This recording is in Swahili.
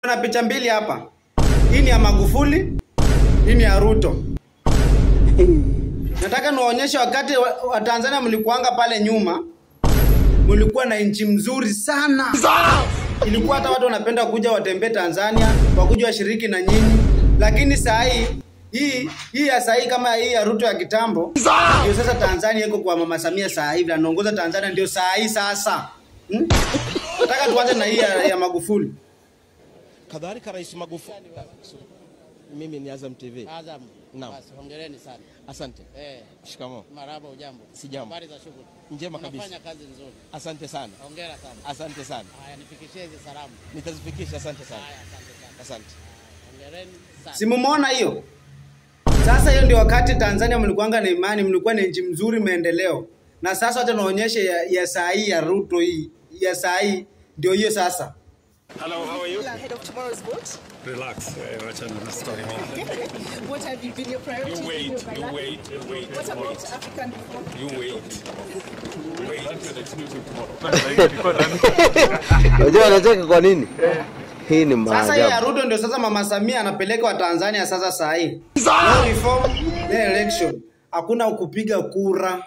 Kuna picha mbili hapa. Hii ni ya Magufuli, hii ni ya Ruto. Nataka niwaonyeshe wakati wa Tanzania mlikuanga pale nyuma. Mlikuwa na nchi mzuri sana. Ilikuwa hata watu wanapenda kuja watembee Tanzania, wakuja washiriki na nyinyi. Lakini saa hii ya saa hii kama hii ya Ruto ya kitambo, ndio sasa Tanzania iko kwa Mama Samia saa hivi anaongoza Tanzania ndio saa hii sasa. Nataka tuanze na hii ya Magufuli. Kadhalika Rais Magufuli. Mimi ni Azam TV. Azam. Naam. Basi hongereni sana. Asante. Shikamoo. Marhaba, ujambo? Sijambo. Habari za shughuli? Njema kabisa. Unafanya kazi nzuri. Asante sana. Hongera sana. Asante sana. Haya, nifikishie hizi salamu. Nitazifikisha, asante sana. Haya, asante sana. Asante. Hongereni sana. Si mumeona hiyo? Sasa hiyo ndio wakati Tanzania mlikuanga na imani, mlikuwa na nchi mzuri maendeleo. Na sasa hata naonyeshe ya saa hii ya Ruto hii, ya saa hii ndio hiyo sasa. Hello, how are you? Ahead of tomorrow's vote. Relax. Watch the story. What have been your priorities? You wait. What about African reform? You wait. Unajua anacheka kwa nini? Hii ni maajabu. Sasa ya Ruto ndio sasa Mama Samia anapeleka wa Tanzania sasa saa hii. No reform, no election. Hakuna kupiga kura.